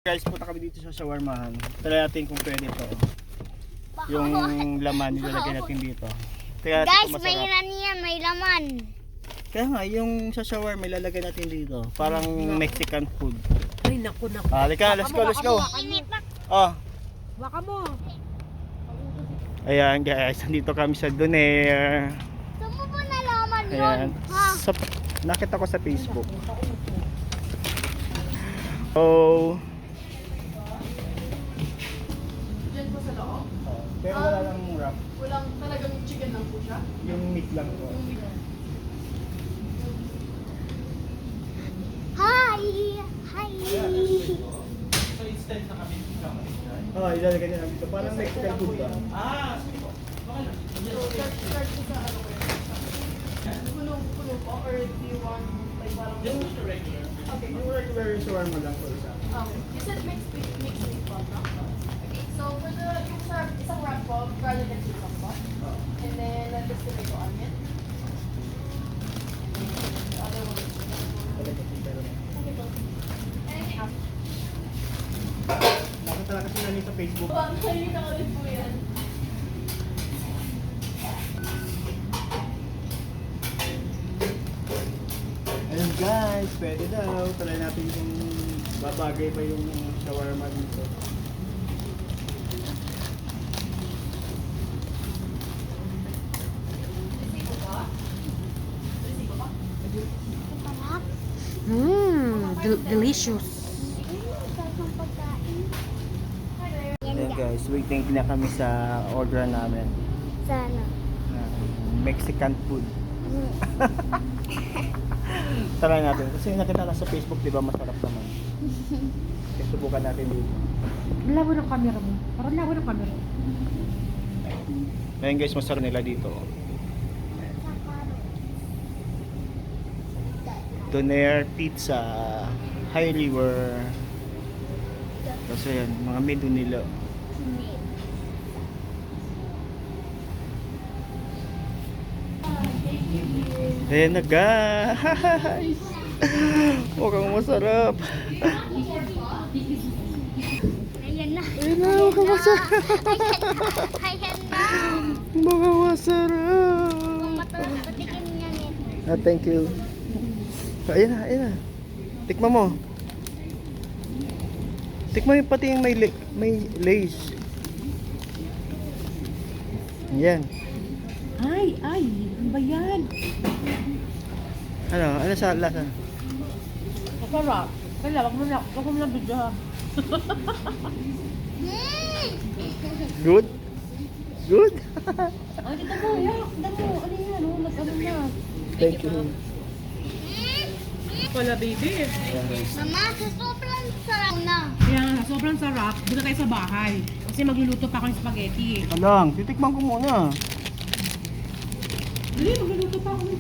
Guys, punta kami dito sa shawarmahan. Try natin kung pwede to. Yung laman nilalagay natin dito. Kaya Guys, may yan, may laman. Kaya nga, yung sa shawarma ilalagay natin dito. Parang Mexican food. Ay, naku. Halika, let's go. Oh. Baka mo. Ayan guys, nandito kami sa Donair. Saan mo ba nalaman yun? Ayan. Ha? Nakita ko sa Facebook. Oh. Diyan po sa loob? Pero wala lang wrap. Walang talagang chicken lang po siya? Yung meat lang po. Hi! Hi! So instead na kami ilalagay nila dito. Parang Mexican food ba? Start po sa ano kayo? Puno po or do you want like parang... Yung regular. Okay. Yung regular shawarma lang po isa. Okay. You said mixed meat po, no? Okay. So for the isang wrap po, garlic and chicken po. And then lettuce, tomato, onion. And then the other one is okay po. Anything else? Nakita lang kasi namin sa Facebook. Nakikita ko rin po yan. Ayun guys, pwede daw. Try natin kung babagay pa yung shawarma dito. Resibo ba? Resibo ba? Sarap. Delicious. Sarap ng pagkain. Ayan guys, waiting na kami sa order namin. Sana. Mexican food. Try natin. Kasi nakita na sa Facebook, di ba, masarap naman. Kaya subukan natin dito. Labo ng camera mo. Parang labo ng camera. Ngayon guys, masarap nila dito. Donair Pizza, High River. Kasi yan, mga menu nila. Ayan na guys. Mukhang masarap. Ayan na. Ayan na, mukhang masarap. Ayan na. Mukhang masarap. Matarap patikin niya eh. Thank you. Ayan na. Tikman mo. Tikman mo pati yung may lace. Ayan. Ay, ano ba yan? Ano sa lasa? Masarap. Kaya wag mo na video ha. Good? Good? Ay, kita mo, yak. Kita mo. Ano yan? Nag-ano na. Thank you. Wala, baby. Ayan guys. Mama, sa sobrang sarap na. Kaya nga, sobrang sarap. Dito tayo sa bahay. Kasi magluluto pa ako ng spaghetti. Alang, titikman ko muna. Dali, magluluto pa ako ng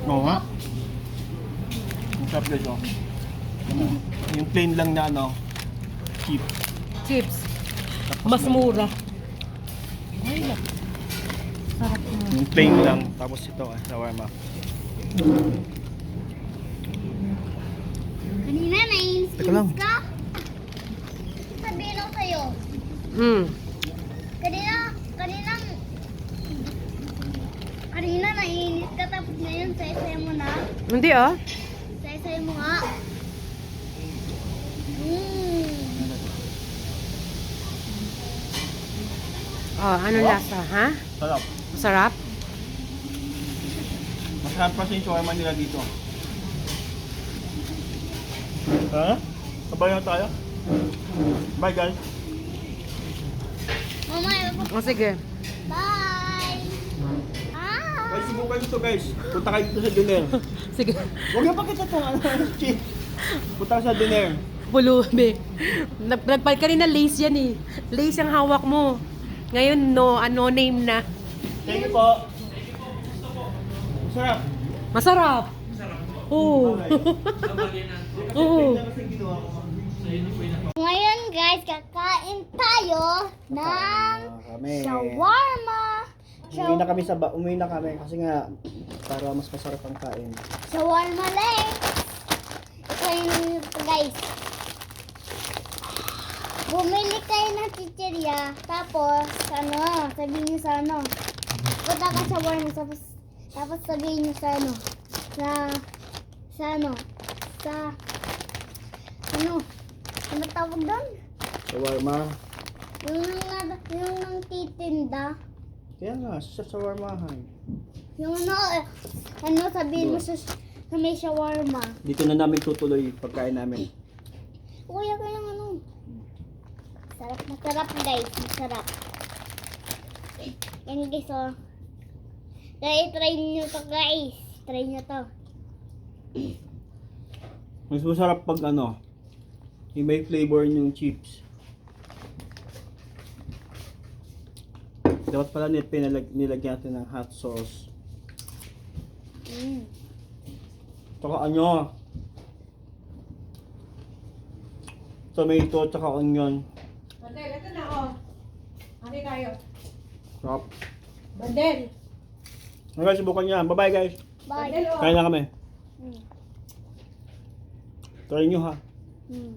Oo nga. Ang sarap guys oh. Yung plain lang na ano, cheap. chips. Mas mura. Ay, sarap na. Yung plain lang, tapos ito shawarma. Kanina nainis Teka lang. ka? Sabihin ako sa'yo. Kanina nainis ka tapos ngayon say mo na. Hindi ah. Say mo nga. Oh, ano Oh. lasa, ha? Sarap. Masarap? Masarap kasi yung shawarma nila dito. Ha? Sabay na tayo? Bye guys. Mama, O sige. bye! Guys, subukan nyo to guys. Punta kayo dito sa Donair. Sige. Huwag na pakita itong ano, cheap. Punta ka sa Donair. Pulubi. Nagpalit ka rin na lace yan eh. Lace ang hawak mo. Ngayon, no name na. Thank you po. Masarap. Masarap. Oo. Oo. Ngayon guys, kakain tayo ng Kami. shawarma Umuwi na kami kasi nga para mas masarap ang kain. Shawarma lang. Ito yung guys. Bumili kayo ng chichirya. Tapos, sabihin nyo sa punta ka shawarma. Tapos sabihin nyo sa ano tawag doon? Shawarma. Yung nang titinda. Kaya nga, sa shawarmahan. Yung sabihin mo sa may shawarma. Dito na namin tutuloy pagkain namin. Kuya ko yung masarap guys, masarap. Yan guys, oh. Try nyo to guys. Try nyo to. Mas masarap pag yung may flavor yung chips. Dapat pala nilagyan natin ng hot sauce. Tsaka tomato, tsaka onion. Bandel, ito na oh. Hati tayo. Sarap. Bandel. Guys, subukan niya. Bye-bye guys. Bye. Bandel oh. Kain na kami. Mm. Try nyo ha. Mm.